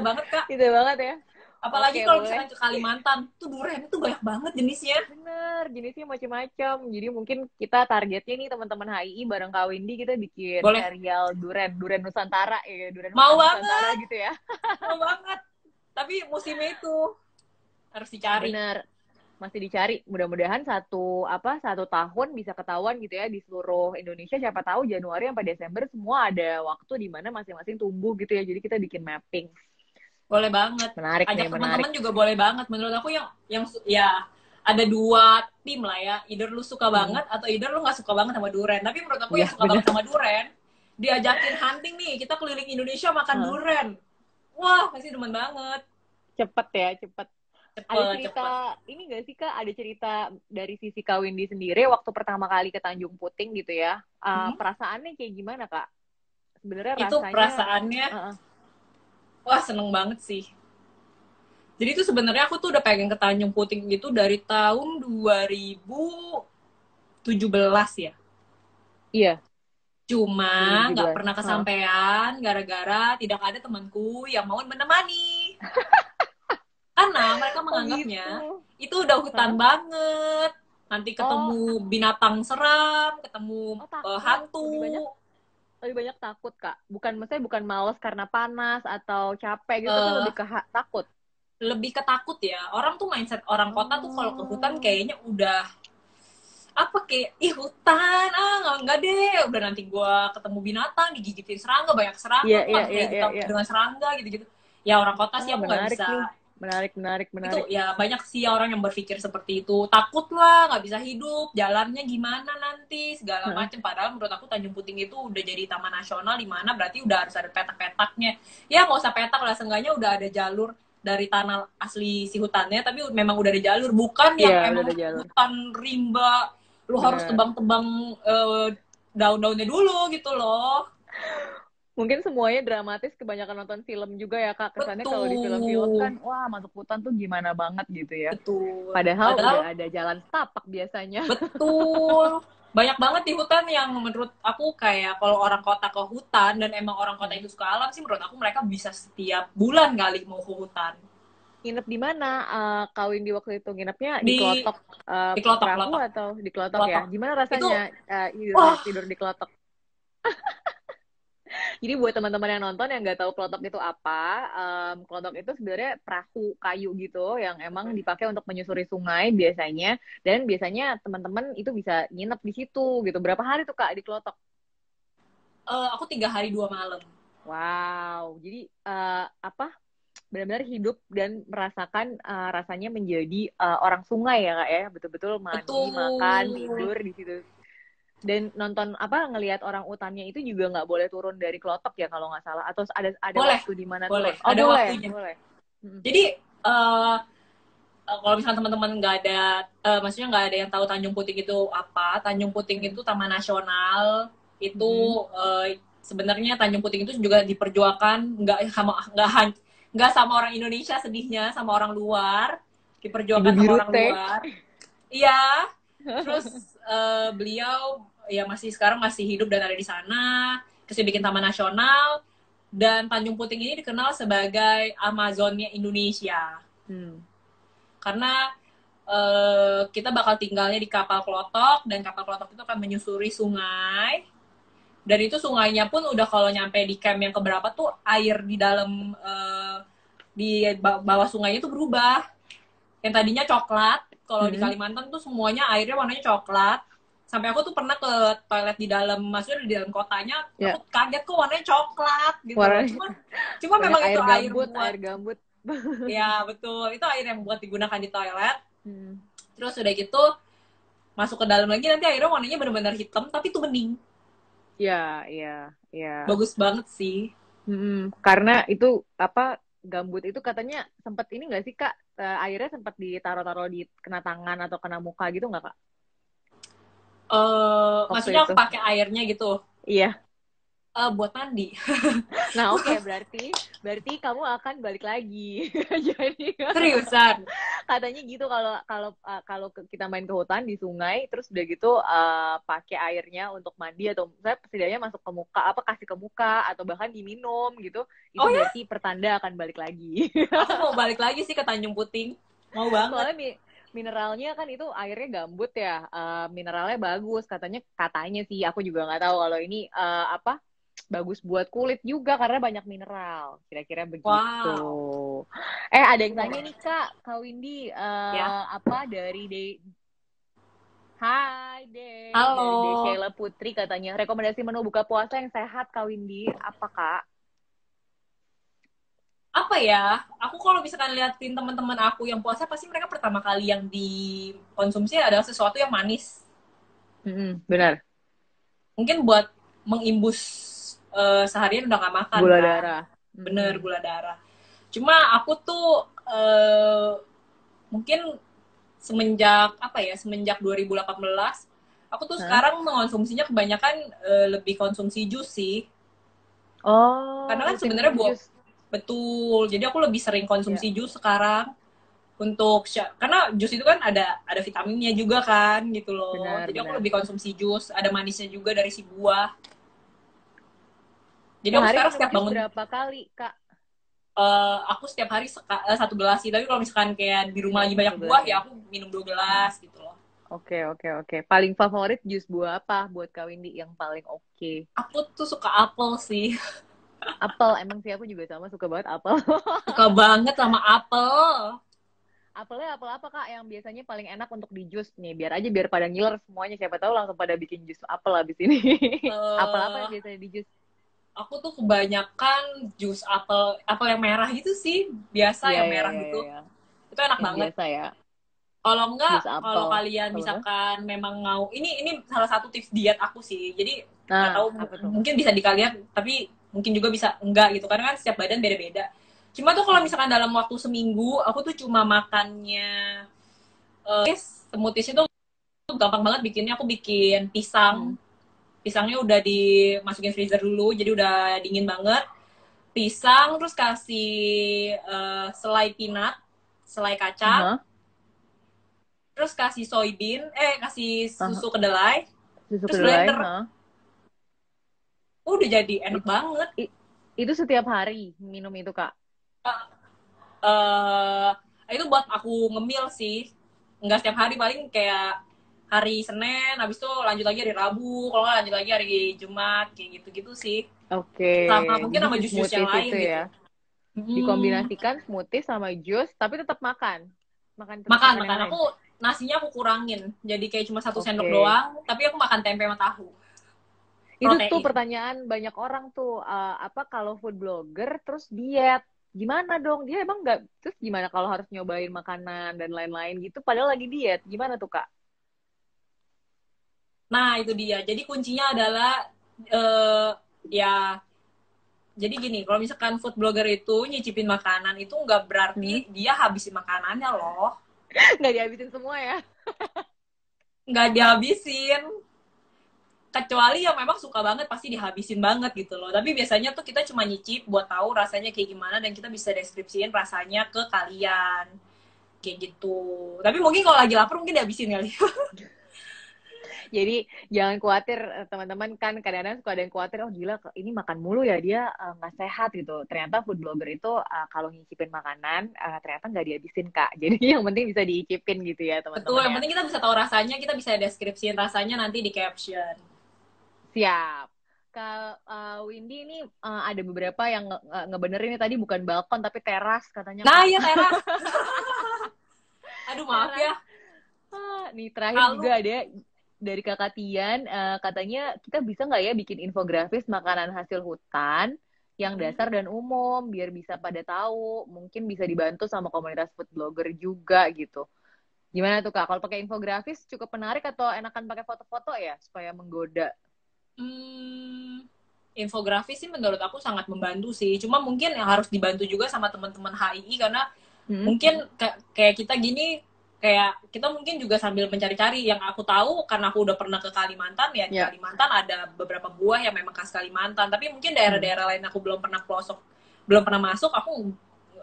banget Kak. Gitu banget ya. Apalagi Oke, kalau boleh. misalkan ke Kalimantan, tuh durian itu banyak banget jenisnya. Bener, jenisnya macam-macam. Jadi mungkin kita targetnya nih teman-teman HII bareng Kak Windy kita bikin Boleh, serial Duren, Duren Nusantara ya, Duren mau Hutan Nusantara banget, gitu ya. mau banget. Tapi musimnya itu harus dicari. Bener, masih dicari. Mudah-mudahan satu tahun bisa ketahuan gitu ya di seluruh Indonesia. Siapa tahu Januari sampai Desember semua ada waktu di mana masing-masing tumbuh gitu ya. Jadi kita bikin mapping. Boleh banget. Menarik nih, Ajak menarik. teman-teman juga boleh banget. Menurut aku yang ya ada dua tim lah ya. Either lu suka Mm-mm. banget atau either lu nggak suka banget sama duren. Tapi menurut aku Iya, yang suka bener. banget sama duren, diajakin hunting nih, kita keliling Indonesia makan Hah, duren. Wah, pasti demen banget. cepet ya, cepet. Ada Cepet, cepet. cerita ini gak sih Kak? Ada cerita dari sisi Kak Windy sendiri waktu pertama kali ke Tanjung Puting gitu ya? Hmm. Perasaannya kayak gimana Kak? Sebenarnya Itu rasanya, perasaannya, uh, wah seneng banget sih. Jadi itu sebenarnya aku tuh udah pengen ke Tanjung Puting gitu dari tahun 2017 ya. iya Cuma nggak 2017. pernah kesampaian gara-gara tidak ada temanku yang mau menemani. Karena mereka Oh menganggapnya gitu. itu udah hutan Hah? banget. Nanti Oh, ketemu binatang seram, ketemu oh takut. hantu. Lebih banyak takut Kak. Maksudnya bukan males karena panas atau capek gitu, tapi eh lebih ke takut. Lebih ketakut ya. Orang tuh mindset orang kota tuh kalau ke hutan Oh, kayaknya udah apa kayak ih hutan nggak deh udah nanti gue ketemu binatang digigitin serangga banyak serangga iya, gue iya, nggak bisa iya, hidup iya, iya. dengan serangga gitu-gitu ya orang kota sih Ah, aku nggak menarik bisa nih. Menarik, menarik, itu menarik. ya banyak sih orang yang berpikir seperti itu takut lah nggak bisa hidup jalannya gimana nanti segala Hah? macam padahal menurut aku Tanjung Puting itu udah jadi taman nasional di mana berarti udah harus ada petak-petaknya ya nggak usah petak lah seenggaknya udah ada jalur dari tanah asli si hutannya tapi memang udah ada jalur bukan Iya, yang udah emang ada jalur. hutan rimba lu harus Bener. tebang-tebang daun-daunnya dulu gitu loh Mungkin semuanya dramatis, kebanyakan nonton film juga ya Kak. Kesannya kalau di film-film betul kan, wah masuk hutan tuh gimana banget gitu ya. betul Padahal padahal udah ada jalan setapak biasanya. betul. Banyak banget di hutan yang menurut aku kayak kalau orang kota ke hutan dan emang orang kota Hmm. itu suka alam sih menurut aku mereka bisa setiap bulan kali mau ke hutan. Nginep di mana? Kawin di waktu itu nginepnya di Di Klotok Kelotok, perahu Kelotok, atau di Klotok ya? Kelotok. Gimana Itu rasanya tidur wah, tidur di Klotok? Jadi buat teman-teman yang nonton yang nggak tahu Klotok itu apa, Klotok itu sebenarnya perahu kayu gitu yang emang dipakai untuk menyusuri sungai biasanya. Dan biasanya teman-teman itu bisa nginep di situ gitu. Berapa hari tuh Kak di Klotok? aku 3 hari 2 malam. Wow, jadi apa? Benar-benar hidup dan merasakan rasanya menjadi orang sungai ya kak ya, betul-betul mandi, makan, Betul. tidur di situ. Dan nonton apa ngelihat orang utannya itu juga nggak boleh turun dari klotok ya kalau nggak salah. Atau ada Boleh, waktu di mana boleh. turun? Oh Ada boleh, waktunya. boleh. Mm-mm. Jadi kalau misalnya teman-teman nggak ada, maksudnya nggak ada yang tahu Tanjung Puting itu apa? Tanjung Puting Mm. itu taman nasional. Itu Mm-mm. sebenarnya Tanjung Puting itu juga diperjuangkan nggak sama orang Indonesia, sedihnya sama orang luar, Ibu diperjuangkan sama biru orang teh. luar. Iya. Terus beliau ya masih sekarang masih hidup dan ada di sana. Terus dia bikin taman nasional, dan Tanjung Puting ini dikenal sebagai Amazonnya Indonesia. Hmm. Karena kita bakal tinggalnya di kapal klotok, dan kapal klotok itu akan menyusuri sungai. Dan itu sungainya pun udah kalau nyampe di camp yang keberapa tuh air di dalam di bawah sungainya tuh berubah. Yang tadinya coklat, kalau di Hmm. Kalimantan tuh semuanya airnya warnanya coklat. Sampai aku tuh pernah ke toilet di dalam, maksudnya di dalam kotanya, Ya, aku kaget kok warnanya coklat gitu loh. warnanya Cuma banyak memang itu air air gambut, buat, air gambut. ya betul, itu air yang buat digunakan di toilet. Hmm. Terus udah gitu masuk ke dalam lagi, nanti airnya warnanya benar-benar hitam tapi itu bening. Ya, ya, ya. Bagus banget sih. Karena itu apa gambut itu katanya sempat ini nggak sih kak, airnya sempat ditaruh-taruh di kena tangan atau kena muka gitu nggak kak waktu Maksudnya itu? pakai airnya gitu. Iya. Buat mandi. Nah oke, berarti kamu akan balik lagi. Jadi Seriusan. katanya gitu kalau kalau kalau kita main ke hutan di sungai terus udah gitu pakai airnya untuk mandi atau saya setidaknya masuk ke muka apa kasih ke muka atau bahkan diminum gitu itu Oh ya, berarti pertanda akan balik lagi. aku mau balik lagi sih ke Tanjung Puting. Mau banget. Soalnya mineralnya kan itu airnya gambut ya, mineralnya bagus katanya sih aku juga nggak tahu kalau ini apa bagus buat kulit juga karena banyak mineral kira-kira begitu. Wow. Ada yang tanya nih Kak Windy, Ya. apa Hai dari Halo. Sheila Putri katanya rekomendasi menu buka puasa yang sehat Kak Windy apa Kak? Apa ya? Aku kalau misalkan liatin teman-teman aku yang puasa, pasti mereka pertama kali yang dikonsumsi adalah sesuatu yang manis. Benar, Mungkin buat mengimbus seharian udah gak makan gula kan. darah. Bener, gula darah. Cuma aku tuh mungkin semenjak 2018 aku tuh Hah? sekarang mengonsumsinya kebanyakan lebih konsumsi jus sih. Oh, Karena kan rutin sebenarnya minum jus. betul. Jadi aku lebih sering Ya, konsumsi jus sekarang untuk karena jus itu kan ada vitaminnya juga kan gitu loh. Jadi aku benar-benar. lebih konsumsi jus, ada manisnya juga dari si buah. Jadi aku Sehari sekarang minum setiap jus bangun, berapa kali, Kak? aku setiap hari satu gelas sih. Tapi kalau misalkan kayak di rumah Oh, lagi banyak satu gelas buah, ya. ya aku minum 2 gelas gitu loh. Oke, oke, oke. Paling favorit jus buah apa buat Kak Windy yang paling oke? Aku tuh suka apel sih. Apel, emang sih aku juga sama suka banget apel. Suka banget sama apel. Apelnya apel apa Kak yang biasanya paling enak untuk di jus nih? Biar pada ngiler semuanya. Siapa tahu langsung pada bikin jus apel habis ini. Apel apa eh yang biasanya di jus? aku tuh kebanyakan jus apel apel yang merah gitu sih, biasa Iya, yang iya, merah iya, iya. gitu. Iya. Itu enak Yang banget. biasa ya. Kalau enggak, Jus kalau apel. kalian Apa? misalkan memang mau, ini salah satu tips diet aku sih. Jadi nggak Nah, tahu, apa tuh? mungkin bisa dikalian, tapi mungkin juga bisa enggak gitu. Karena kan setiap badan beda-beda. Cuma tuh kalau misalkan dalam waktu seminggu, aku tuh cuma makannya smoothies itu gampang banget bikinnya. Aku bikin pisang. Hmm. Pisangnya udah dimasukin freezer dulu, jadi udah dingin banget. Pisang, terus kasih selai peanut, selai kacang, Hah? terus kasih soybean, kasih Hah? susu kedelai, Susu terus kedelai? blender. Hah? Udah jadi enak It- banget. itu setiap hari minum itu, Kak? eh itu buat aku ngemil sih. Nggak setiap hari, paling kayak hari Senin, habis itu lanjut lagi hari Rabu, kalau nggak lanjut lagi hari Jumat, kayak gitu-gitu sih. Oke, Sama mungkin jadi sama si jus-jus yang smoothies lain itu gitu. ya. Dikombinasikan smoothies sama jus, tapi tetap makan. Tetap Makan, makan yang makan. lain. Aku nasinya aku kurangin. Jadi kayak cuma 1 sendok Oke. doang, tapi aku makan tempe sama tahu. Itu tuh protein. pertanyaan banyak orang tuh, apa kalau food blogger terus diet, gimana dong? Dia emang nggak, terus gimana kalau harus nyobain makanan dan lain-lain gitu, padahal lagi diet, gimana tuh Kak? Nah, itu dia. Jadi kuncinya adalah eh ya jadi gini, kalau misalkan food blogger itu nyicipin makanan itu nggak berarti Hmm? dia habisin makanannya loh. Nggak dihabisin semua ya? Nggak dihabisin. Kecuali yang memang suka banget pasti dihabisin banget gitu loh. Tapi biasanya tuh kita cuma nyicip buat tahu rasanya kayak gimana dan kita bisa deskripsiin rasanya ke kalian. Kayak gitu. Tapi mungkin kalau lagi lapar mungkin dihabisin kali. Jadi jangan khawatir teman-teman, kan kadang-kadang suka ada yang khawatir, oh gila ini makan mulu ya dia, nggak sehat gitu. Ternyata food blogger itu kalau nyicipin makanan ternyata nggak dihabisin Kak. Jadi yang penting bisa diicipin gitu ya Betul, teman-teman yang ya. penting kita bisa tahu rasanya, kita bisa deskripsiin rasanya nanti di caption. Siap. Kak Windy ini ada beberapa yang ngebenerin ini tadi bukan balkon tapi teras katanya Nah, Kak. ya teras. Aduh, maaf Teras. ya. Nih terakhir Halu. juga ada dari Kakak Tian, katanya kita bisa nggak ya bikin infografis makanan hasil hutan yang dasar dan umum biar bisa pada tahu, mungkin bisa dibantu sama komunitas food blogger juga gitu. Gimana tuh Kak? Kalau pakai infografis cukup menarik atau enakan pakai foto-foto ya supaya menggoda? Hmm, infografis sih menurut aku sangat membantu sih. Cuma mungkin yang harus dibantu juga sama teman-teman HII karena Hmm? mungkin kayak kita gini, kayak kita mungkin juga sambil mencari-cari. Yang aku tahu karena aku udah pernah ke Kalimantan ya, di Ya. Kalimantan ada beberapa buah yang memang khas Kalimantan. Tapi mungkin Hmm. daerah-daerah lain aku belum pernah pelosok, belum pernah masuk, aku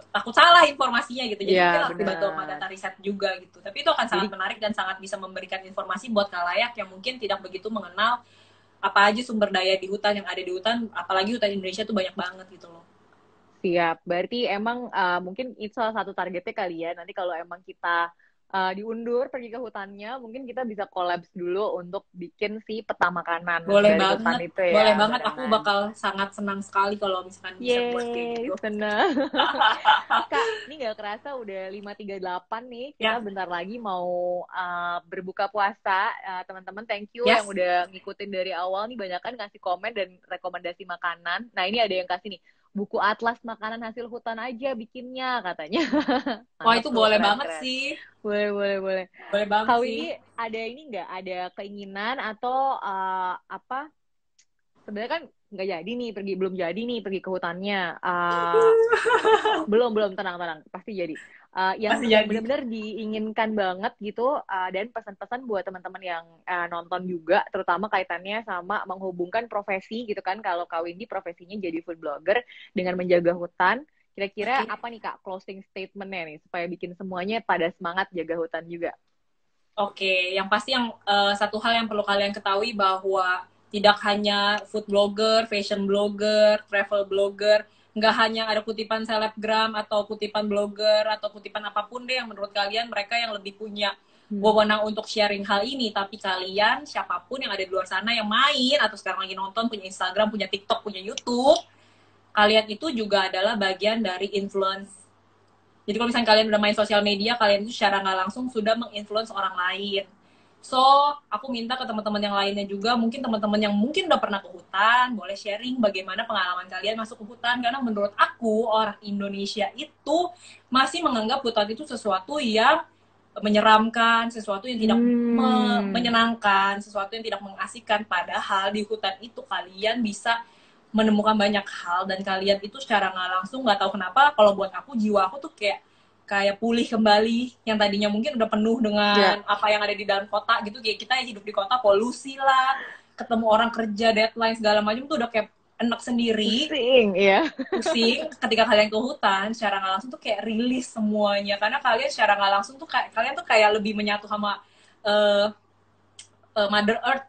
takut salah informasinya gitu. Jadi mungkin Ya harus dibantu sama benar. data riset juga gitu. Tapi itu akan sangat Jadi menarik dan sangat bisa memberikan informasi buat kalayak yang mungkin tidak begitu mengenal apa aja sumber daya di hutan yang ada di hutan, apalagi hutan Indonesia tuh banyak banget gitu loh. siap. Berarti emang mungkin itu salah satu targetnya kali ya. Nanti kalau emang kita diundur pergi ke hutannya, mungkin kita bisa collabs dulu untuk bikin si peta makanan dari hutan itu Boleh ya, banget. Aku barengan. bakal sangat senang sekali kalau misalkan bisa buat kayak Yeay, gitu. senang. Kak, ini nggak kerasa udah 5.38 nih. Kita Ya, bentar lagi mau berbuka puasa. Teman-teman, thank you yang yes. udah ngikutin dari awal nih. Banyak kan ngasih komen dan rekomendasi makanan. Nah, ini ada yang kasih nih. Buku atlas makanan hasil hutan aja bikinnya, katanya. Wah, Mantep itu tuh, boleh banget keren-keren. sih. Boleh, boleh, boleh. Boleh banget Kau sih. ini ada ini nggak? Ada keinginan atau apa? Sebenarnya kan nggak jadi nih pergi, belum jadi nih pergi ke hutannya. Belum, belum, tenang, tenang, pasti jadi. Pasti Yang jadi. benar-benar diinginkan banget gitu, dan pesan-pesan buat teman-teman yang nonton juga, terutama kaitannya sama menghubungkan profesi gitu kan. Kalau Kak Windy profesinya jadi food blogger dengan menjaga hutan, kira-kira Oke. apa nih Kak closing statement-nya nih supaya bikin semuanya pada semangat jaga hutan juga? Oke, yang pasti yang satu hal yang perlu kalian ketahui bahwa tidak hanya food blogger, fashion blogger, travel blogger, nggak hanya ada kutipan selebgram atau kutipan blogger atau kutipan apapun deh yang menurut kalian mereka yang lebih punya Hmm. wewenang untuk sharing hal ini, tapi kalian siapapun yang ada di luar sana yang main atau sekarang lagi nonton punya Instagram, punya TikTok, punya YouTube, kalian itu juga adalah bagian dari influence. Jadi kalau misalnya kalian udah main sosial media, kalian itu secara nggak langsung sudah menginfluence orang lain. So, aku minta ke teman-teman yang lainnya juga, mungkin teman-teman yang mungkin udah pernah ke hutan, boleh sharing bagaimana pengalaman kalian masuk ke hutan. Karena menurut aku, orang Indonesia itu masih menganggap hutan itu sesuatu yang menyeramkan, sesuatu yang tidak Hmm. menyenangkan, sesuatu yang tidak mengasihkan. Padahal di hutan itu kalian bisa menemukan banyak hal dan kalian itu secara nggak langsung nggak tahu kenapa kalau buat aku jiwa aku tuh kayak kayak pulih kembali yang tadinya mungkin udah penuh dengan Ya, apa yang ada di dalam kota gitu kayak kita hidup di kota polusi lah ketemu orang kerja deadline segala macam tuh udah kayak enak sendiri pusing ya. pusing ketika kalian ke hutan secara nggak langsung tuh kayak rilis semuanya karena kalian secara nggak langsung tuh kayak kalian tuh kayak lebih menyatu sama uh, Mother Earth.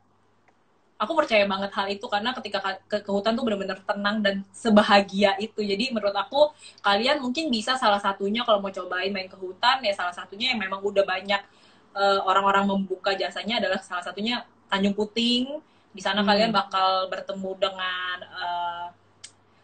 Aku percaya banget hal itu karena ketika ke hutan tuh benar-benar tenang dan sebahagia itu. Jadi menurut aku kalian mungkin bisa salah satunya kalau mau cobain main ke hutan ya salah satunya yang memang udah banyak orang-orang membuka jasanya adalah salah satunya Tanjung Puting. Di sana kalian Hmm. bakal bertemu dengan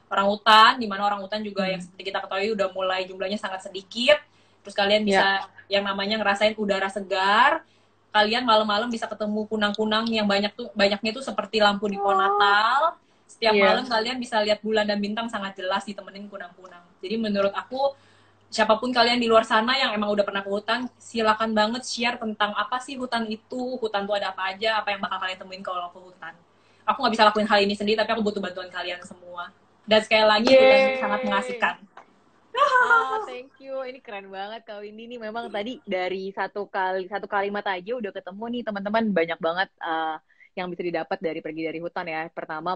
orang hutan, di mana orang hutan juga yang Hmm. seperti kita ketahui udah mulai jumlahnya sangat sedikit. Terus kalian Ya. bisa yang namanya ngerasain udara segar, kalian malam-malam bisa ketemu kunang-kunang yang banyaknya tuh seperti lampu di pohon Natal. Setiap Iya. malam kalian bisa lihat bulan dan bintang sangat jelas ditemenin kunang-kunang. Jadi menurut aku siapapun kalian di luar sana yang emang udah pernah ke hutan, silakan banget share tentang apa sih hutan itu, hutan tuh ada apa aja, apa yang bakal kalian temuin kalau ke hutan. Aku nggak bisa lakuin hal ini sendiri, tapi aku butuh bantuan kalian semua. Dan sekali lagi hutan itu sangat Yeay. mengasihkan. Thank you. Ini keren banget Kak Windy nih. Memang tadi dari satu kalimat aja udah ketemu nih teman-teman, banyak banget yang bisa didapat dari pergi dari hutan ya. Pertama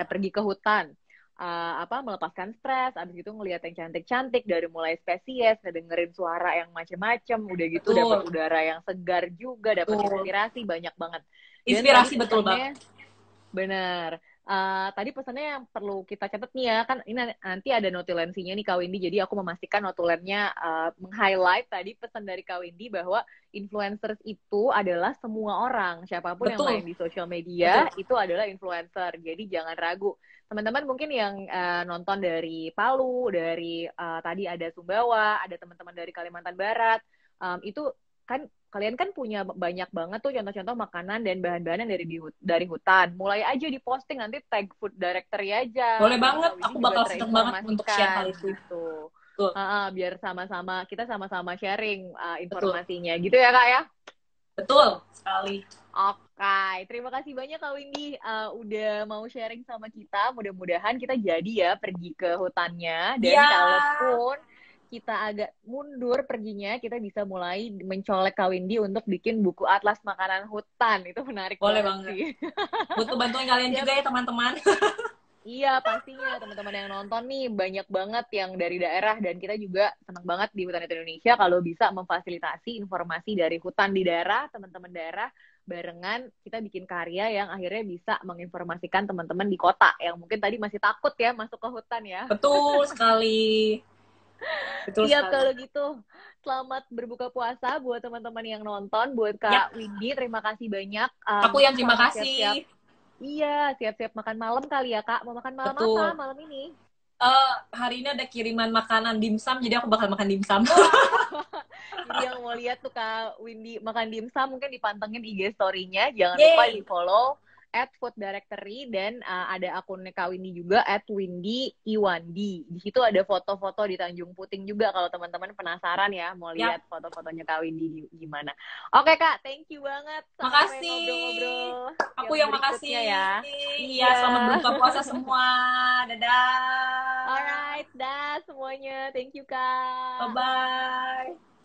pergi ke hutan. Melepaskan stres, abis itu ngelihat yang cantik-cantik dari mulai spesies, ngedengerin suara yang macem-macem, udah gitu dapat Betul, udara yang segar juga, dapat betul. inspirasi banyak banget. Dan tadi Inspirasi betul pesannya banget. benar. Tadi pesannya yang perlu kita catat nih ya, kan ini nanti ada notulensinya nih Kak Windy, jadi aku memastikan notulennya meng-highlight tadi pesan dari Kak Windy bahwa influencers itu adalah semua orang, siapapun yang main Betul, di sosial betul. media itu adalah influencer, jadi jangan ragu. Teman-teman mungkin yang nonton dari Palu, dari tadi ada Sumbawa, ada teman-teman dari Kalimantan Barat, itu kan kalian kan punya banyak banget tuh contoh-contoh makanan dan bahan-bahan yang dari hutan. Mulai aja diposting, nanti tag food directory aja Boleh biar banget, Kak aku Windy juga bakal seneng banget untuk share hal terinformasikan itu. gitu. Betul, Biar kita sama-sama sharing betul, informasinya gitu ya Kak ya. betul sekali. Oke, terima kasih banyak Kak Windy udah mau sharing sama kita. Mudah-mudahan kita jadi ya pergi ke hutannya. Iya, Dan kalaupun kita agak mundur perginya, kita bisa mulai mencolek Kak Windy untuk bikin buku atlas makanan hutan. Itu menarik boleh banget banget. sih. Butuh bantuan kalian Siap. juga ya teman-teman. Iya, pastinya teman-teman yang nonton nih banyak banget yang dari daerah dan kita juga senang banget di Hutan Indonesia kalau bisa memfasilitasi informasi dari hutan di daerah, teman-teman daerah barengan kita bikin karya yang akhirnya bisa menginformasikan teman-teman di kota yang mungkin tadi masih takut ya masuk ke hutan ya. Betul sekali. Betul Siap sekali. kalau gitu. Selamat berbuka puasa buat teman-teman yang nonton, buat Yap, Kak Windy, terima kasih banyak. aku yang terima Selamat siap-siap. kasih. Iya, siap-siap makan malam kali ya, Kak. Mau makan malam apa Betul. malam ini? Hari ini ada kiriman makanan dimsum, jadi aku bakal makan dimsum. Wah, jadi yang mau lihat tuh Kak Windy makan dimsum mungkin dipantengin IG story-nya. Jangan lupa Yeay. di-follow @fooddirectory dan ada akunnya Kak Windy juga @windy_iwandi. Di situ ada foto-foto di Tanjung Puting juga kalau teman-teman penasaran ya mau lihat Yap, foto-fotonya Kak Windy gimana. Oke Kak, thank you banget. Sampai makasih. ngobrol-ngobrol Aku yang yang berikutnya makasih. ya. Iya, Iya. selamat berbuka puasa semua. Dadah. Alright, dah semuanya. Thank you Kak. Bye-bye.